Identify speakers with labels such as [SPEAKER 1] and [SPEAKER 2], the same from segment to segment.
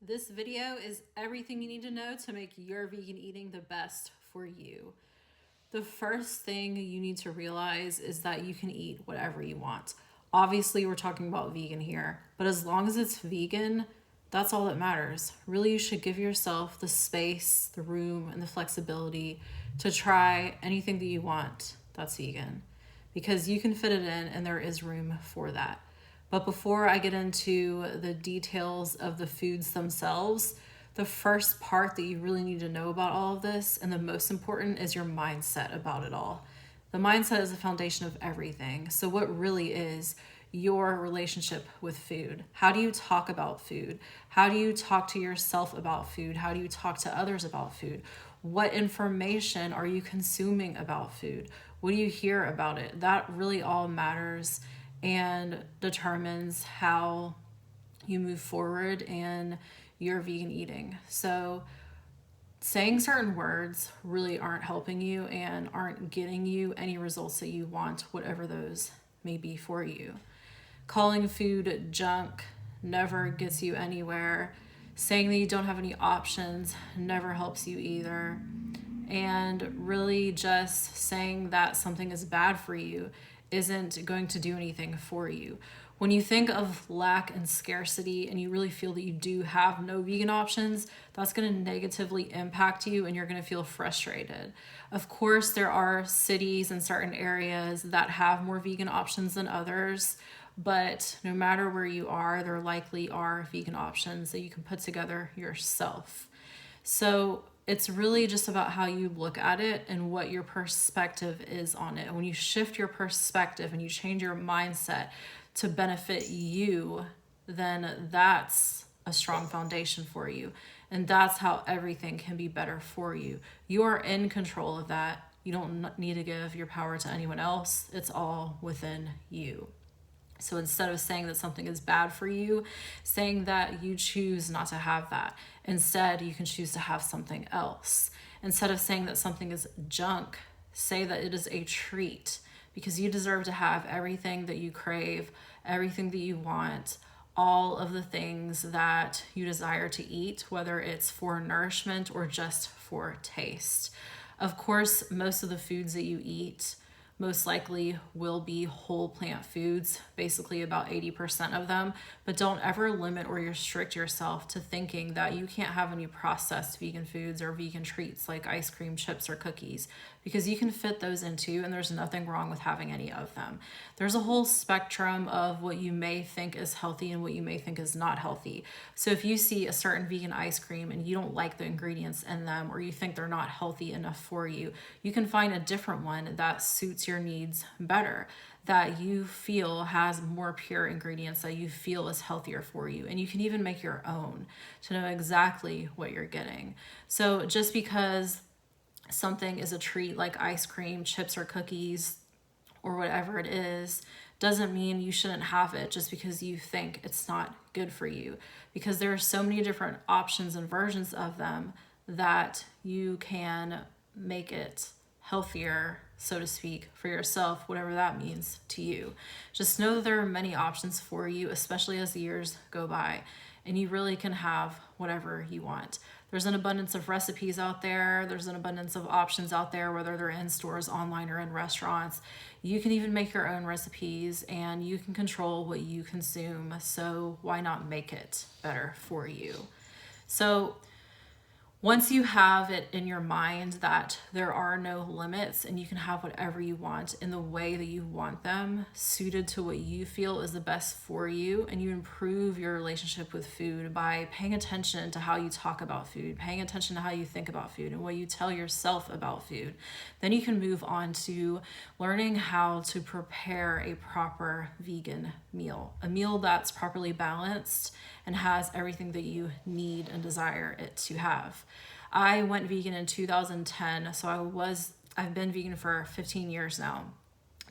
[SPEAKER 1] This video is everything you need to know to make your vegan eating the best for you. The first thing you need to realize is that you can eat whatever you want. Obviously, we're talking about vegan here, but as long as it's vegan, that's all that matters. Really, you should give yourself the space, the room, and the flexibility to try anything that you want that's vegan, because you can fit it in and there is room for that. But before I get into the details of the foods themselves, the first part that you really need to know about all of this, and the most important, is your mindset about it all. The mindset is the foundation of everything. So what really is your relationship with food? How do you talk about food? How do you talk to yourself about food? How do you talk to others about food? What information are you consuming about food? What do you hear about it? That really all matters and determines how you move forward in your vegan eating. So saying certain words really aren't helping you and aren't getting you any results that you want, whatever those may be for you. Calling food junk never gets you anywhere. Saying that you don't have any options never helps you either. And really just saying that something is bad for you isn't going to do anything for you. When you think of lack and scarcity and you really feel that you do have no vegan options, that's going to negatively impact you and you're going to feel frustrated. Of course, there are cities and certain areas that have more vegan options than others, but no matter where you are, there likely are vegan options that you can put together yourself. So it's really just about how you look at it and what your perspective is on it. When you shift your perspective and you change your mindset to benefit you, then that's a strong foundation for you. And that's how everything can be better for you. You are in control of that. You don't need to give your power to anyone else. It's all within you. So instead of saying that something is bad for you, saying that you choose not to have that. Instead, you can choose to have something else. Instead of saying that something is junk, say that it is a treat, because you deserve to have everything that you crave, everything that you want, all of the things that you desire to eat, whether it's for nourishment or just for taste. Of course, most of the foods that you eat most likely will be whole plant foods, basically about 80% of them, but don't ever limit or restrict yourself to thinking that you can't have any processed vegan foods or vegan treats like ice cream, chips, or cookies, because you can fit those into, and there's nothing wrong with having any of them. There's a whole spectrum of what you may think is healthy and what you may think is not healthy. So if you see a certain vegan ice cream and you don't like the ingredients in them, or you think they're not healthy enough for you, you can find a different one that suits your needs better, that you feel has more pure ingredients, that you feel is healthier for you. And you can even make your own to know exactly what you're getting. So just because something is a treat like ice cream, chips, or cookies, or whatever it is, doesn't mean you shouldn't have it just because you think it's not good for you. Because there are so many different options and versions of them that you can make it healthier, so to speak, for yourself, whatever that means to you. Just know that there are many options for you, especially as the years go by, and you really can have whatever you want. There's an abundance of recipes out there. There's an abundance of options out there, whether they're in stores, online, or in restaurants. You can even make your own recipes and you can control what you consume. So why not make it better for you? So once you have it in your mind that there are no limits and you can have whatever you want in the way that you want them, suited to what you feel is the best for you, and you improve your relationship with food by paying attention to how you talk about food, paying attention to how you think about food and what you tell yourself about food, then you can move on to learning how to prepare a proper vegan meal, a meal that's properly balanced and has everything that you need and desire it to have. I went vegan in 2010, so I've been vegan for 15 years now,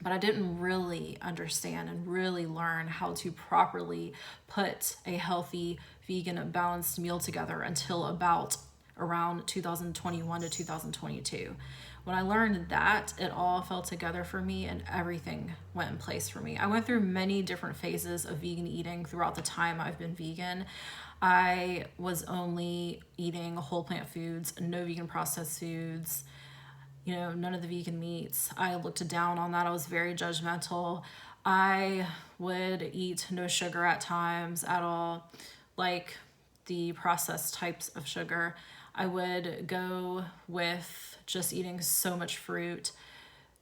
[SPEAKER 1] but I didn't really understand and really learn how to properly put a healthy vegan balanced meal together until about around 2021 to 2022. When I learned that, it all fell together for me and everything went in place for me. I went through many different phases of vegan eating throughout the time I've been vegan. I was only eating whole plant foods, no vegan processed foods, none of the vegan meats. I looked down on that. I was very judgmental. I would eat no sugar at times at all, like the processed types of sugar. I would go with just eating so much fruit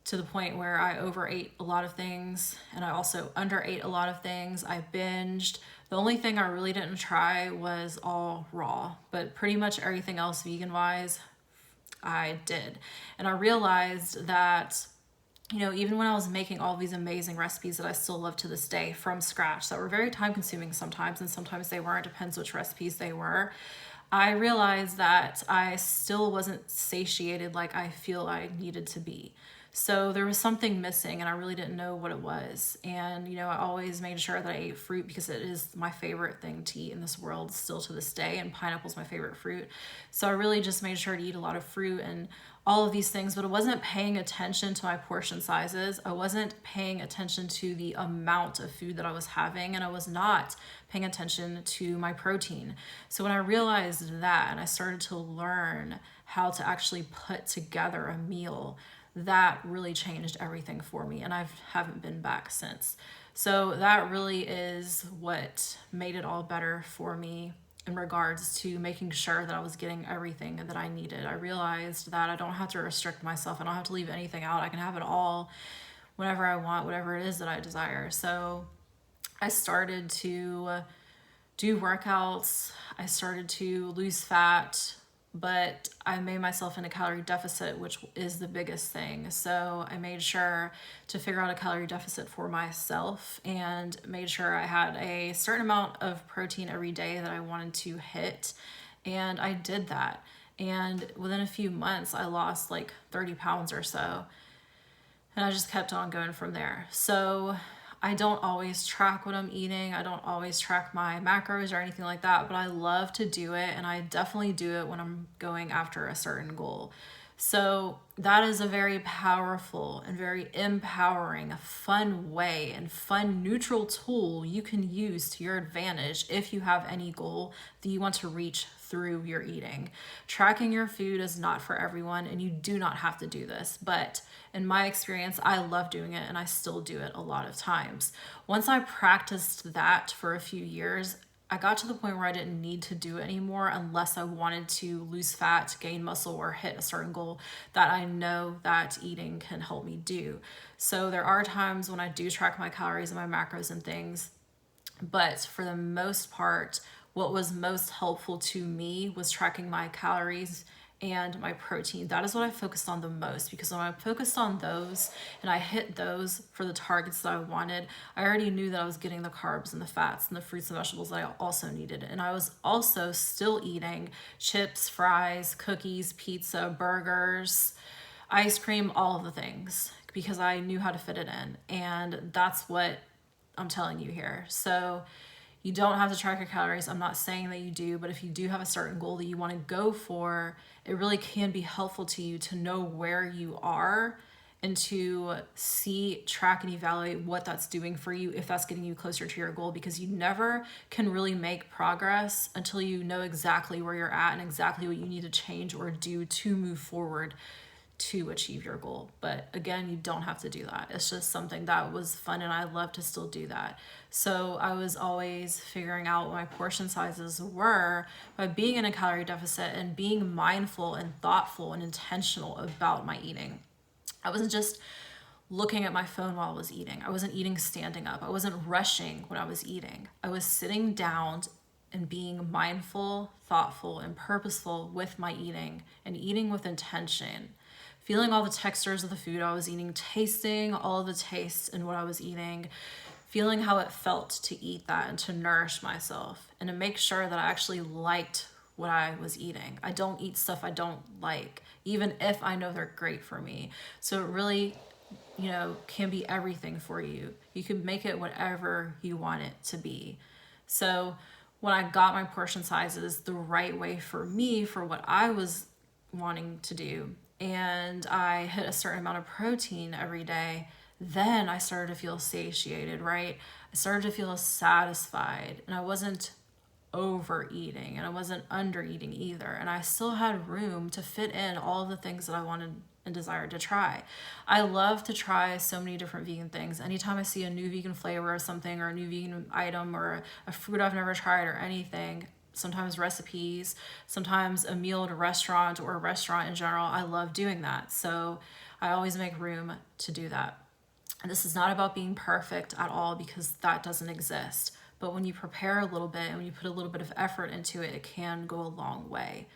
[SPEAKER 1] to the point where I overate a lot of things and I also underate a lot of things. I binged. The only thing I really didn't try was all raw, but pretty much everything else vegan wise, I did. And I realized that, even when I was making all these amazing recipes that I still love to this day from scratch, that were very time consuming sometimes, and sometimes they weren't, depends which recipes they were, I realized that I still wasn't satiated like I feel I needed to be. So there was something missing and I really didn't know what it was. And, I always made sure that I ate fruit because it is my favorite thing to eat in this world still to this day. And pineapple's my favorite fruit. So I really just made sure to eat a lot of fruit and all of these things, but I wasn't paying attention to my portion sizes. I wasn't paying attention to the amount of food that I was having, and I was not paying attention to my protein. So when I realized that and I started to learn how to actually put together a meal, that really changed everything for me, and I haven't been back since. So that really is what made it all better for me in regards to making sure that I was getting everything that I needed. I realized that I don't have to restrict myself. I don't have to leave anything out. I can have it all whenever I want, whatever it is that I desire. So I started to do workouts. I started to lose fat, but I made myself in a calorie deficit, which is the biggest thing. So I made sure to figure out a calorie deficit for myself and made sure I had a certain amount of protein every day that I wanted to hit. And I did that. And within a few months, I lost like 30 pounds or so. And I just kept on going from there. So I don't always track what I'm eating. I don't always track my macros or anything like that, but I love to do it. And I definitely do it when I'm going after a certain goal. So that is a very powerful and very empowering, fun way and fun neutral tool you can use to your advantage if you have any goal that you want to reach through your eating. Tracking your food is not for everyone, and you do not have to do this, but in my experience, I love doing it and I still do it a lot of times. Once I practiced that for a few years, I got to the point where I didn't need to do it anymore unless I wanted to lose fat, gain muscle, or hit a certain goal that I know that eating can help me do. So there are times when I do track my calories and my macros and things, but for the most part, what was most helpful to me was tracking my calories and my protein. That is what I focused on the most, because when I focused on those and I hit those for the targets that I wanted, I already knew that I was getting the carbs and the fats and the fruits and vegetables that I also needed. And I was also still eating chips, fries, cookies, pizza, burgers, ice cream, all of the things, because I knew how to fit it in. And that's what I'm telling you here. So you don't have to track your calories. I'm not saying that you do, but if you do have a certain goal that you want to go for, it really can be helpful to you to know where you are and to see, track, and evaluate what that's doing for you, if that's getting you closer to your goal, because you never can really make progress until you know exactly where you're at and exactly what you need to change or do to move forward to achieve your goal. But again, you don't have to do that. It's just something that was fun and I love to still do that. So I was always figuring out what my portion sizes were by being in a calorie deficit and being mindful and thoughtful and intentional about my eating. I wasn't just looking at my phone while I was eating. I wasn't eating standing up. I wasn't rushing when I was eating. I was sitting down and being mindful, thoughtful, and purposeful with my eating and eating with intention. Feeling all the textures of the food I was eating, tasting all of the tastes in what I was eating, feeling how it felt to eat that and to nourish myself and to make sure that I actually liked what I was eating. I don't eat stuff I don't like, even if I know they're great for me. So it really, can be everything for you. You can make it whatever you want it to be. So when I got my portion sizes the right way for me, for what I was wanting to do, and I hit a certain amount of protein every day, then I started to feel satiated, right? I started to feel satisfied, and I wasn't overeating and I wasn't under eating either. And I still had room to fit in all of the things that I wanted and desired to try. I love to try so many different vegan things. Anytime I see a new vegan flavor of something, or a new vegan item, or a fruit I've never tried, or anything, sometimes recipes, sometimes a meal at a restaurant, or a restaurant in general, I love doing that. So I always make room to do that. And this is not about being perfect at all, because that doesn't exist. But when you prepare a little bit and when you put a little bit of effort into it, it can go a long way.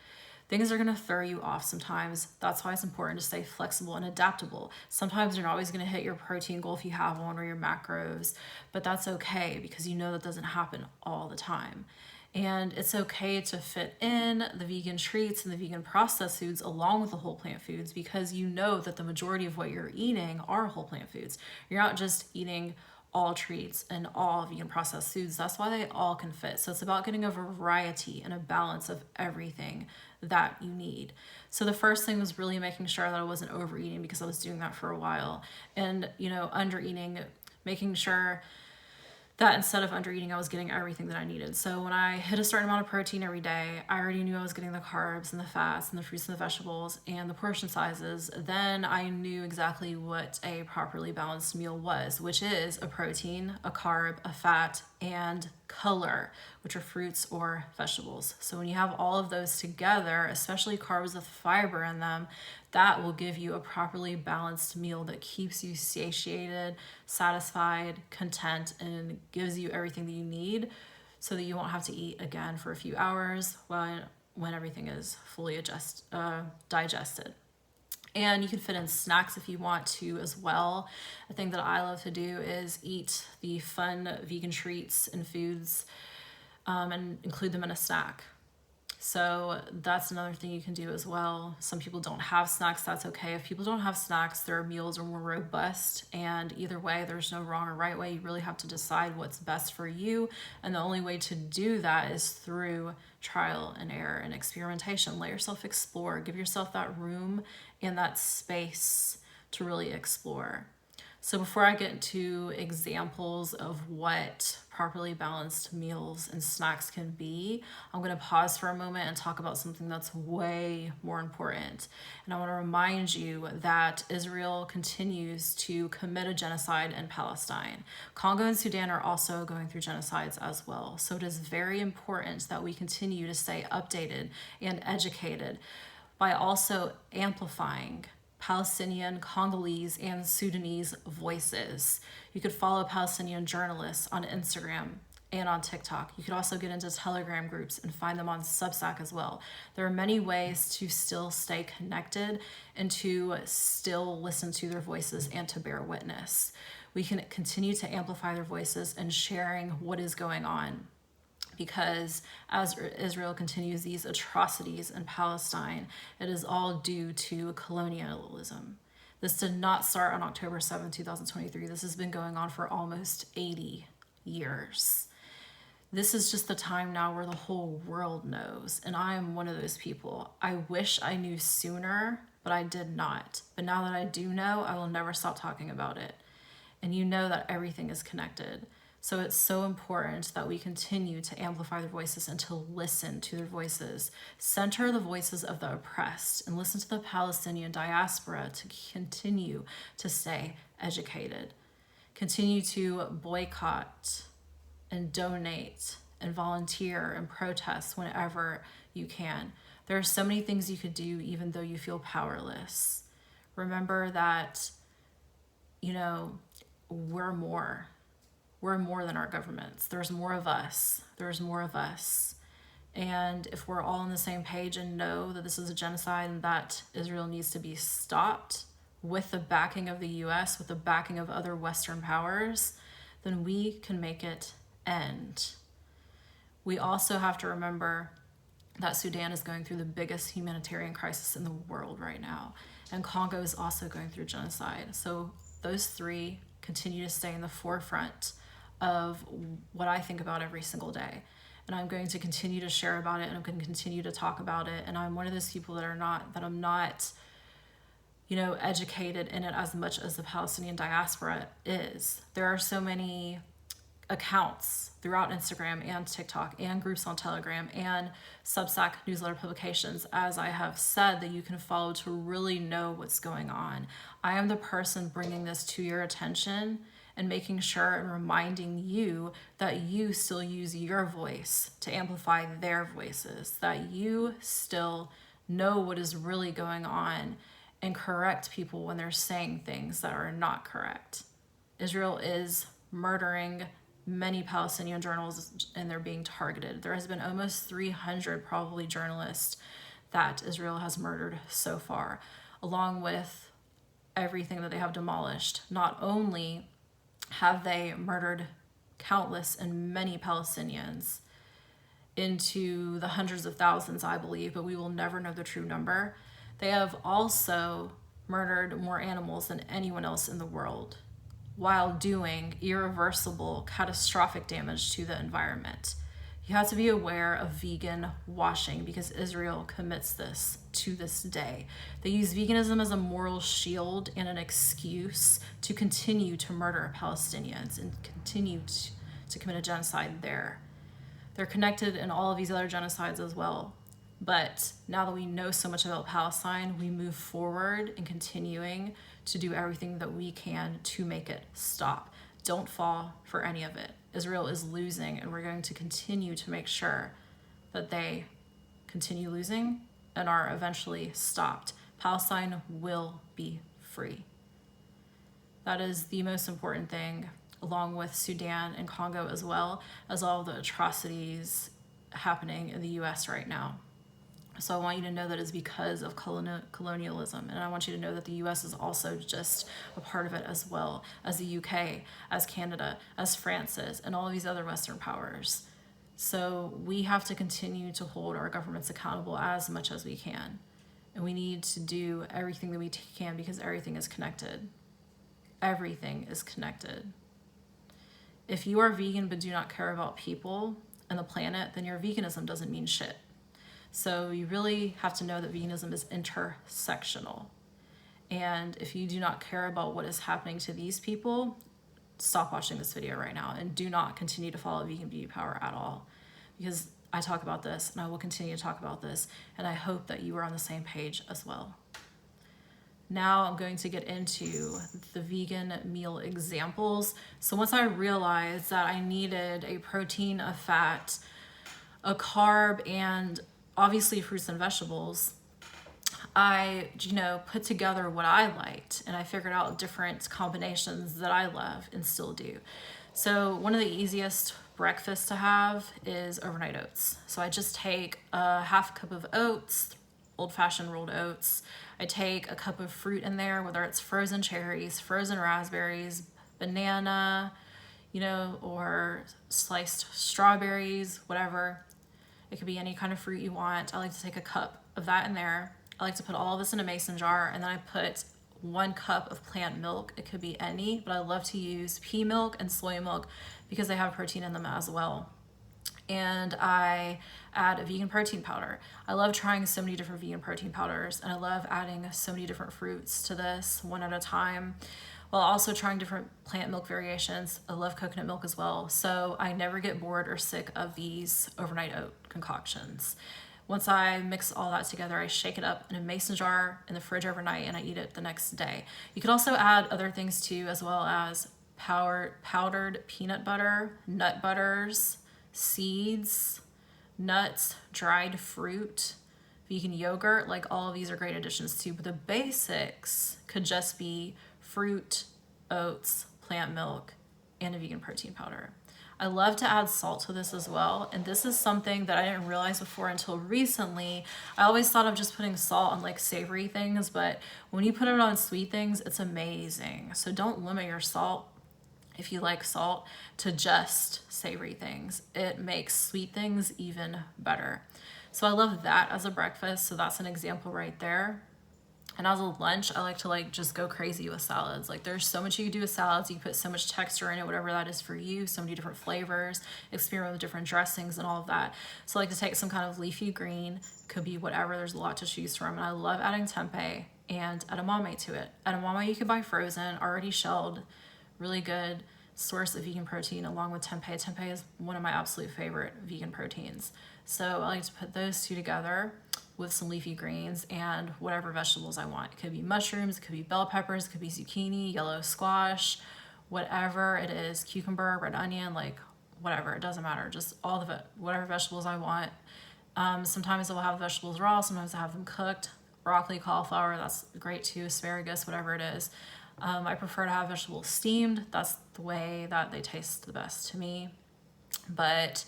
[SPEAKER 1] Things are going to throw you off sometimes. That's why it's important to stay flexible and adaptable. Sometimes you're not always going to hit your protein goal if you have one, or your macros, but that's okay, because you know that doesn't happen all the time. And it's okay to fit in the vegan treats and the vegan processed foods along with the whole plant foods, because you know that the majority of what you're eating are whole plant foods. You're not just eating all treats and all vegan processed foods. That's why they all can fit. So it's about getting a variety and a balance of everything that you need. So the first thing was really making sure that I wasn't overeating, because I was doing that for a while. And, under eating, making sure that instead of under eating, I was getting everything that I needed. So when I hit a certain amount of protein every day, I already knew I was getting the carbs and the fats and the fruits and the vegetables and the portion sizes. Then I knew exactly what a properly balanced meal was, which is a protein, a carb, a fat, and color, which are fruits or vegetables. So when you have all of those together, especially carbs with fiber in them, that will give you a properly balanced meal that keeps you satiated, satisfied, content, and gives you everything that you need, so that you won't have to eat again for a few hours when everything is fully digested. And you can fit in snacks if you want to as well. A thing that I love to do is eat the fun vegan treats and foods, and include them in a snack. So that's another thing you can do as well. Some people don't have snacks, that's okay. If people don't have snacks, their meals are more robust, and either way, there's no wrong or right way. You really have to decide what's best for you, and the only way to do that is through trial and error and experimentation. Let yourself explore, give yourself that room and that space to really explore. So before I get into examples of what properly balanced meals and snacks can be, I'm going to pause for a moment and talk about something that's way more important. And I want to remind you that Israel continues to commit a genocide in Palestine. Congo and Sudan are also going through genocides as well. So it is very important that we continue to stay updated and educated by also amplifying Palestinian, Congolese, and Sudanese voices. You could follow Palestinian journalists on Instagram and on TikTok. You could also get into Telegram groups and find them on Substack as well. There are many ways to still stay connected and to still listen to their voices and to bear witness. We can continue to amplify their voices and sharing what is going on, because as Israel continues these atrocities in Palestine, it is all due to colonialism. This did not start on October 7, 2023. This has been going on for almost 80 years. This is just the time now where the whole world knows, and I am one of those people. I wish I knew sooner, but I did not. But now that I do know, I will never stop talking about it. And you know that everything is connected. So it's so important that we continue to amplify their voices and to listen to their voices. Center the voices of the oppressed and listen to the Palestinian diaspora to continue to stay educated. Continue to boycott and donate and volunteer and protest whenever you can. There are so many things you could do even though you feel powerless. Remember that, we're more. We're more than our governments. There's more of us. There's more of us. And if we're all on the same page and know that this is a genocide and that Israel needs to be stopped with the backing of the US, with the backing of other Western powers, then we can make it end. We also have to remember that Sudan is going through the biggest humanitarian crisis in the world right now. And Congo is also going through genocide. So those three continue to stay in the forefront of what I think about every single day. and I'm going to continue to share about it, and I'm going to continue to talk about it. And I'm one of those people that I'm not, educated in it as much as the Palestinian diaspora is. There are so many accounts throughout Instagram and TikTok and groups on Telegram and Substack newsletter publications, as I have said, that you can follow to really know what's going on. I am the person bringing this to your attention and making sure and reminding you that you still use your voice to amplify their voices, that you still know what is really going on and correct people when they're saying things that are not correct. Israel is murdering many Palestinian journalists, and they're being targeted. There has been almost 300 probably journalists that Israel has murdered so far, along with everything that they have demolished. Not only have they murdered countless and many Palestinians into the hundreds of thousands, I believe, but we will never know the true number. They have also murdered more animals than anyone else in the world, while doing irreversible, catastrophic damage to the environment. You have to be aware of vegan washing, because Israel commits this to this day. They use veganism as a moral shield and an excuse to continue to murder Palestinians and continue to commit a genocide there. They're connected in all of these other genocides as well. But now that we know so much about Palestine, we move forward in continuing to do everything that we can to make it stop. Don't fall for any of it. Israel is losing, and we're going to continue to make sure that they continue losing and are eventually stopped. Palestine will be free. That is the most important thing, along with Sudan and Congo, as well as all the atrocities happening in the US right now. So I want you to know that it's because of colonialism. And I want you to know that the US is also just a part of it, as well as the UK, as Canada, as France is, and all of these other Western powers. So we have to continue to hold our governments accountable as much as we can. And we need to do everything that we can, because everything is connected. Everything is connected. If you are vegan but do not care about people and the planet, then your veganism doesn't mean shit. So you really have to know that veganism is intersectional. And if you do not care about what is happening to these people, stop watching this video right now and do not continue to follow Vegan Beauty Power at all. Because I talk about this and I will continue to talk about this, and I hope that you are on the same page as well. Now I'm going to get into the vegan meal examples. So once I realized that I needed a protein, a fat, a carb, and obviously fruits and vegetables, I, put together what I liked, and I figured out different combinations that I love and still do. So one of the easiest breakfasts to have is overnight oats. So I just take a half cup of oats, old-fashioned rolled oats. I take a cup of fruit in there, whether it's frozen cherries, frozen raspberries, banana, or sliced strawberries, whatever. It could be any kind of fruit you want. I like to take a cup of that in there. I like to put all of this in a mason jar, and then I put 1 cup of plant milk. It could be any, but I love to use pea milk and soy milk because they have protein in them as well. And I add a vegan protein powder. I love trying so many different vegan protein powders, and I love adding so many different fruits to this one at a time, while also trying different plant milk variations. I love coconut milk as well. So I never get bored or sick of these overnight oat concoctions. Once I mix all that together, I shake it up in a mason jar in the fridge overnight, and I eat it the next day. You could also add other things too, as well as powdered peanut butter, nut butters, seeds, nuts, dried fruit, vegan yogurt. Like, all of these are great additions too, but the basics could just be fruit, oats, plant milk, and a vegan protein powder. I love to add salt to this as well, and this is something that I didn't realize before until recently. I always thought of just putting salt on like savory things, but when you put it on sweet things, it's amazing. So don't limit your salt, if you like salt, to just savory things. It makes sweet things even better. So I love that as a breakfast, so that's an example right there. And as a lunch, I like to like just go crazy with salads. Like there's so much you can do with salads. You put so much texture in it, whatever that is for you, so many different flavors, experiment with different dressings and all of that. So I like to take some kind of leafy green, could be whatever, there's a lot to choose from. And I love adding tempeh and edamame to it. Edamame you can buy frozen, already shelled, really good source of vegan protein along with tempeh. Tempeh is one of my absolute favorite vegan proteins. So I like to put those two together with some leafy greens and whatever vegetables I want. It could be mushrooms, it could be bell peppers, it could be zucchini, yellow squash, whatever it is, cucumber, red onion, like whatever, it doesn't matter. Just all the whatever vegetables I want. Sometimes I'll have vegetables raw, sometimes I have them cooked. Broccoli, cauliflower, that's great too, asparagus, whatever it is. I prefer to have vegetables steamed. That's the way that they taste the best to me. But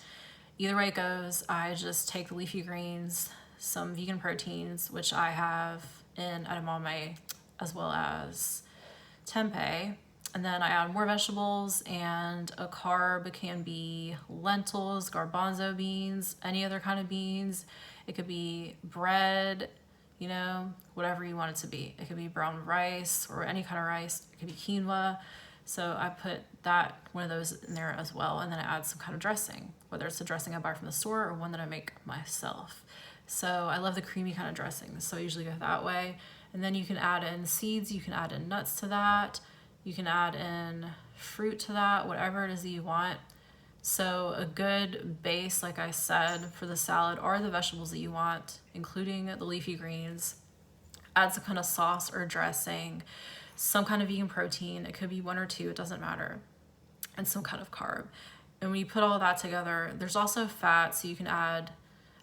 [SPEAKER 1] either way it goes, I just take the leafy greens, some vegan proteins, which I have in edamame as well as tempeh. And then I add more vegetables, and a carb can be lentils, garbanzo beans, any other kind of beans. It could be bread, you know, whatever you want it to be. It could be brown rice or any kind of rice. It could be quinoa. So I put one of those in there as well. And then I add some kind of dressing, whether it's a dressing I buy from the store or one that I make myself. So I love the creamy kind of dressing. So I usually go that way. And then you can add in seeds. You can add in nuts to that. You can add in fruit to that, whatever it is that you want. So a good base, like I said, for the salad are the vegetables that you want, including the leafy greens. Add some kind of sauce or dressing, some kind of vegan protein. It could be one or two, it doesn't matter. And some kind of carb. And when you put all that together, there's also fat, so you can add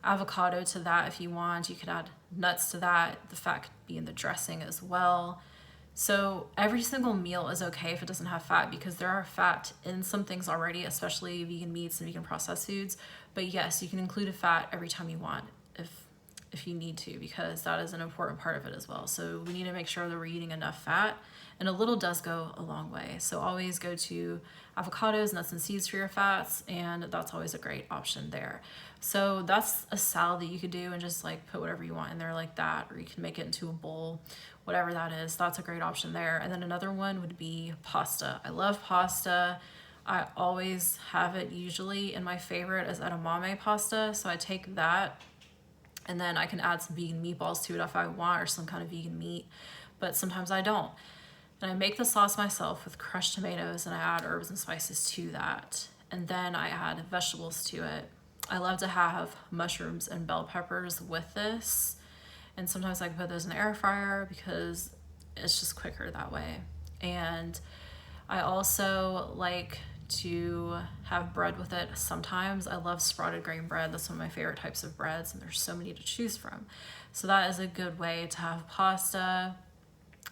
[SPEAKER 1] avocado to that if you want. You could add nuts to that. The fat could be in the dressing as well. So every single meal is okay if it doesn't have fat, because there are fat in some things already, especially vegan meats and vegan processed foods. But yes, you can include a fat every time you want if you need to, because that is an important part of it as well. So we need to make sure that we're eating enough fat, and a little does go a long way. So always go to avocados, nuts, and seeds for your fats, and that's always a great option there. So that's a salad that you could do and just like put whatever you want in there like that, or you can make it into a bowl, whatever that is. That's a great option there. And then another one would be pasta. I love pasta. I always have it usually, and my favorite is edamame pasta. So I take that, and then I can add some vegan meatballs to it if I want, or some kind of vegan meat, but sometimes I don't. And I make the sauce myself with crushed tomatoes, and I add herbs and spices to that. And then I add vegetables to it. I love to have mushrooms and bell peppers with this. And sometimes I can put those in the air fryer because it's just quicker that way. And I also like to have bread with it sometimes. I love sprouted grain bread. That's one of my favorite types of breads, and there's so many to choose from. So that is a good way to have pasta.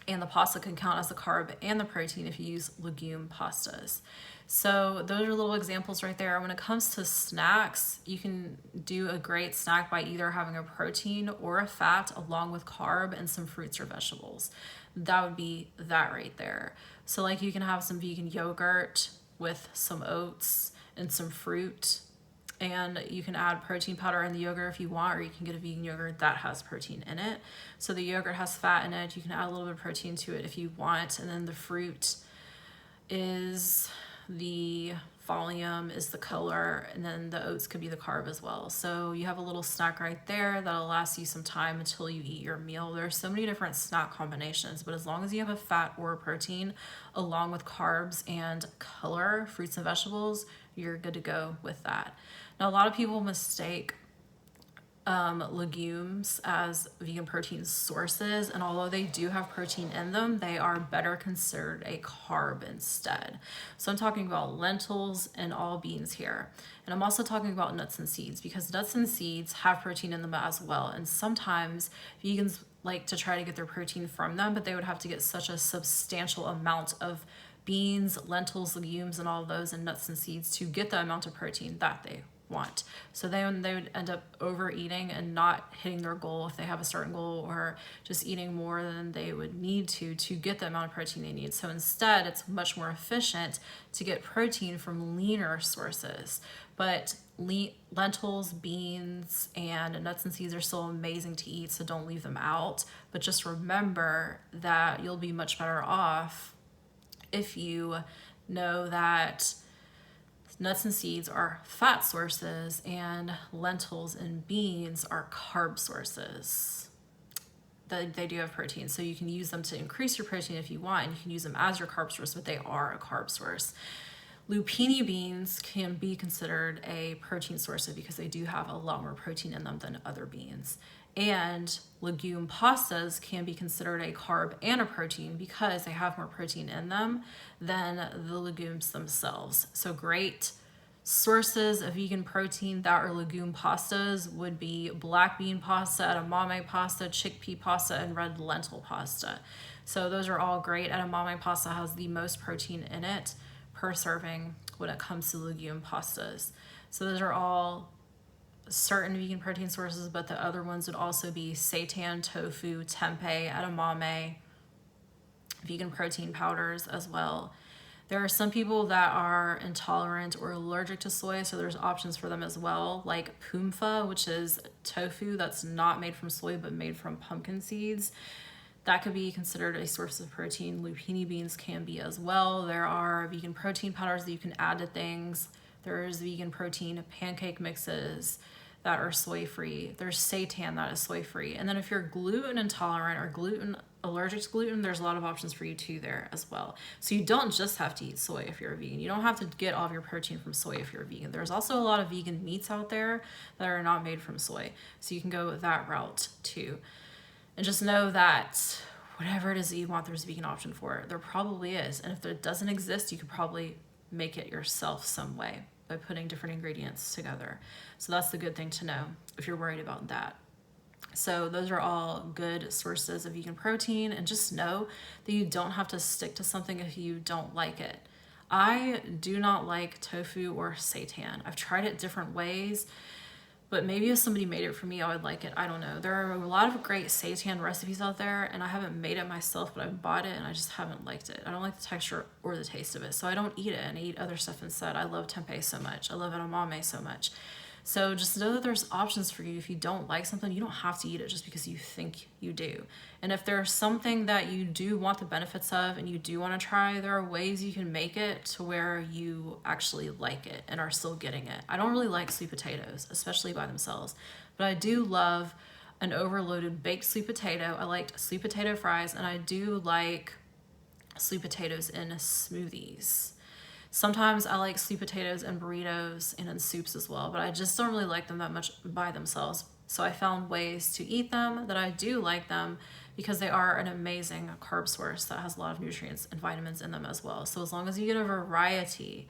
[SPEAKER 1] And the pasta can count as the carb and the protein if you use legume pastas. So those are little examples right there. When it comes to snacks, you can do a great snack by either having a protein or a fat along with carb and some fruits or vegetables. That would be that right there. So like you can have some vegan yogurt with some oats and some fruit, and you can add protein powder in the yogurt if you want, or you can get a vegan yogurt that has protein in it. So the yogurt has fat in it. You can add a little bit of protein to it if you want. And then the fruit is the volume, is the color, and then the oats could be the carb as well. So you have a little snack right there that'll last you some time until you eat your meal. There's so many different snack combinations, but as long as you have a fat or a protein along with carbs and color, fruits and vegetables, you're good to go with that. Now, a lot of people mistake legumes as vegan protein sources, and although they do have protein in them, they are better considered a carb instead. So I'm talking about lentils and all beans here. And I'm also talking about nuts and seeds, because nuts and seeds have protein in them as well. And sometimes vegans like to try to get their protein from them, but they would have to get such a substantial amount of beans, lentils, legumes, and all of those, and nuts and seeds to get the amount of protein that they want. So they would end up overeating and not hitting their goal if they have a certain goal, or just eating more than they would need to get the amount of protein they need. So instead, it's much more efficient to get protein from leaner sources. But lentils, beans, and nuts and seeds are still amazing to eat, so don't leave them out. But just remember that you'll be much better off if you know that nuts and seeds are fat sources and lentils and beans are carb sources. They do have protein, so you can use them to increase your protein if you want, and you can use them as your carb source, but they are a carb source. Lupini beans can be considered a protein source because they do have a lot more protein in them than other beans. And legume pastas can be considered a carb and a protein because they have more protein in them than the legumes themselves. So great sources of vegan protein that are legume pastas would be black bean pasta, edamame pasta, chickpea pasta, and red lentil pasta. So those are all great. Edamame pasta has the most protein in it per serving when it comes to legume pastas. So those are all certain vegan protein sources, but the other ones would also be seitan, tofu, tempeh, edamame, vegan protein powders as well. There are some people that are intolerant or allergic to soy, so there's options for them as well, like pumfa, which is tofu that's not made from soy but made from pumpkin seeds. That could be considered a source of protein. Lupini beans can be as well. There are vegan protein powders that you can add to things. There's vegan protein pancake mixes that are soy-free. There's seitan that is soy-free. And then if you're gluten intolerant or gluten allergic to gluten, there's a lot of options for you too there as well. So you don't just have to eat soy if you're a vegan. You don't have to get all of your protein from soy if you're a vegan. There's also a lot of vegan meats out there that are not made from soy. So you can go that route too. And just know that whatever it is that you want, there's a vegan option for it. There probably is. And if it doesn't exist, you could probably make it yourself some way by putting different ingredients together. So that's the good thing to know if you're worried about that. So those are all good sources of vegan protein, and just know that you don't have to stick to something if you don't like it. I do not like tofu or seitan. I've tried it different ways, but maybe if somebody made it for me, I would like it. I don't know. There are a lot of great seitan recipes out there, and I haven't made it myself, but I've bought it and I just haven't liked it. I don't like the texture or the taste of it, so I don't eat it, and I eat other stuff instead. I love tempeh so much. I love edamame so much. So just know that there's options for you. If you don't like something, you don't have to eat it just because you think you do. And if there's something that you do want the benefits of and you do want to try, there are ways you can make it to where you actually like it and are still getting it. I don't really like sweet potatoes, especially by themselves, but I do love an overloaded baked sweet potato. I like sweet potato fries, and I do like sweet potatoes in smoothies. Sometimes I like sweet potatoes in burritos and in soups as well, but I just don't really like them that much by themselves. So I found ways to eat them that I do like them because they are an amazing carb source that has a lot of nutrients and vitamins in them as well. So as long as you get a variety,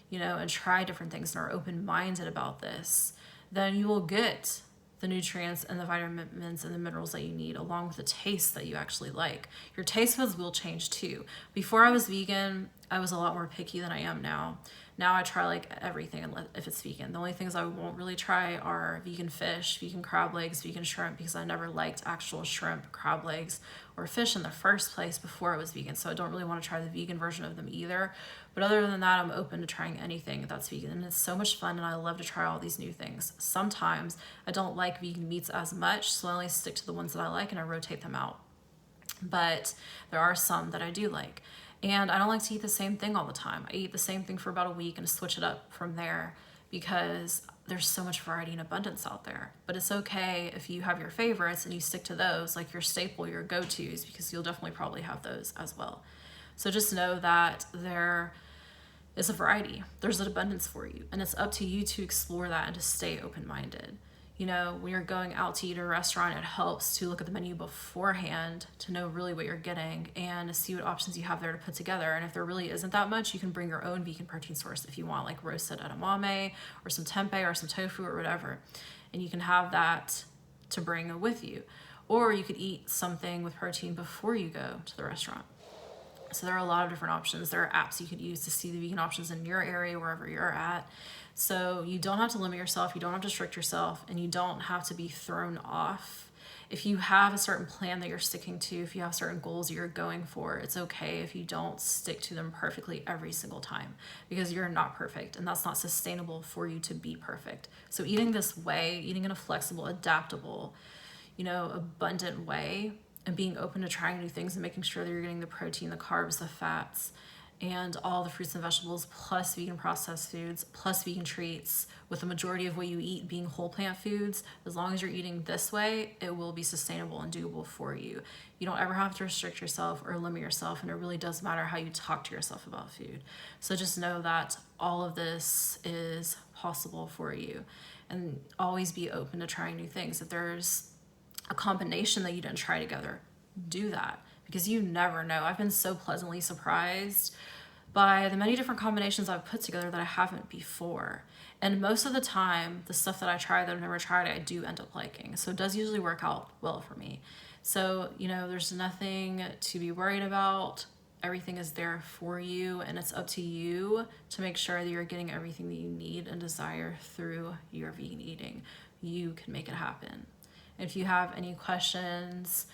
[SPEAKER 1] and try different things and are open-minded about this, then you will get the nutrients and the vitamins and the minerals that you need, along with the taste that you actually like. Your taste buds will change too. Before I was vegan, I was a lot more picky than I am now. Now I try like everything if it's vegan. The only things I won't really try are vegan fish, vegan crab legs, vegan shrimp, because I never liked actual shrimp, crab legs, or fish in the first place before I was vegan. So I don't really want to try the vegan version of them either. But other than that, I'm open to trying anything that's vegan. And it's so much fun, and I love to try all these new things. Sometimes I don't like vegan meats as much, so I only stick to the ones that I like and I rotate them out. But there are some that I do like. And I don't like to eat the same thing all the time. I eat the same thing for about a week and switch it up from there because there's so much variety and abundance out there. But it's okay if you have your favorites and you stick to those, like your staple, your go-tos, because you'll definitely probably have those as well. So just know that there is a variety. There's an abundance for you. And it's up to you to explore that and to stay open-minded. When you're going out to eat at a restaurant, it helps to look at the menu beforehand to know really what you're getting and to see what options you have there to put together. And if there really isn't that much, you can bring your own vegan protein source if you want, like roasted edamame or some tempeh or some tofu or whatever. And you can have that to bring with you. Or you could eat something with protein before you go to the restaurant. So there are a lot of different options. There are apps you could use to see the vegan options in your area, wherever you're at. So you don't have to limit yourself, you don't have to restrict yourself, and you don't have to be thrown off. If you have a certain plan that you're sticking to, if you have certain goals you're going for, it's okay if you don't stick to them perfectly every single time, because you're not perfect and that's not sustainable for you to be perfect. So eating this way, eating in a flexible, adaptable, abundant way, and being open to trying new things and making sure that you're getting the protein, the carbs, the fats, and all the fruits and vegetables, plus vegan processed foods, plus vegan treats, with the majority of what you eat being whole plant foods. As long as you're eating this way, it will be sustainable and doable for you. You don't ever have to restrict yourself or limit yourself, and it really does matter how you talk to yourself about food. So just know that all of this is possible for you, and always be open to trying new things. If there's a combination that you didn't try together, do that, because you never know. I've been so pleasantly surprised by the many different combinations I've put together that I haven't before. And most of the time, the stuff that I try that I've never tried, I do end up liking. So it does usually work out well for me. So, there's nothing to be worried about. Everything is there for you, and it's up to you to make sure that you're getting everything that you need and desire through your vegan eating. You can make it happen. If you have any questions,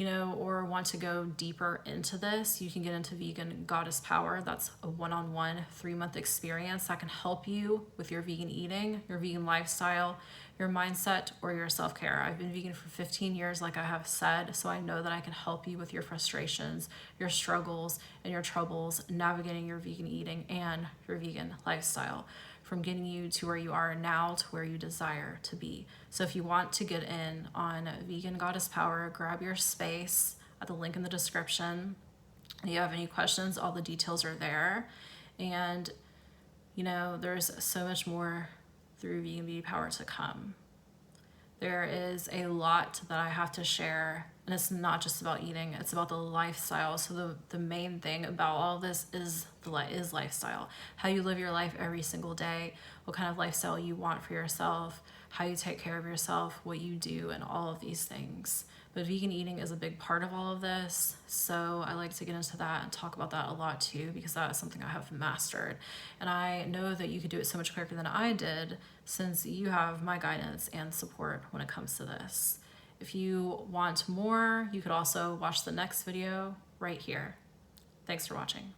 [SPEAKER 1] or want to go deeper into this, you can get into Vegan Goddess Power. That's a one-on-one 3-month experience that can help you with your vegan eating, your vegan lifestyle, your mindset, or your self-care. I've been vegan for 15 years, like I have said, so I know that I can help you with your frustrations, your struggles, and your troubles navigating your vegan eating and your vegan lifestyle, from getting you to where you are now to where you desire to be. So if you want to get in on Vegan Goddess Power, grab your space at the link in the description. If you have any questions, all the details are there. And there's so much more through Vegan Beauty Power to come. There is a lot that I have to share, and it's not just about eating, it's about the lifestyle. So the main thing about all this is lifestyle. How you live your life every single day, what kind of lifestyle you want for yourself, how you take care of yourself, what you do, and all of these things. But vegan eating is a big part of all of this, so I like to get into that and talk about that a lot too, because that is something I have mastered. And I know that you could do it so much quicker than I did, since you have my guidance and support when it comes to this. If you want more, you could also watch the next video right here. Thanks for watching.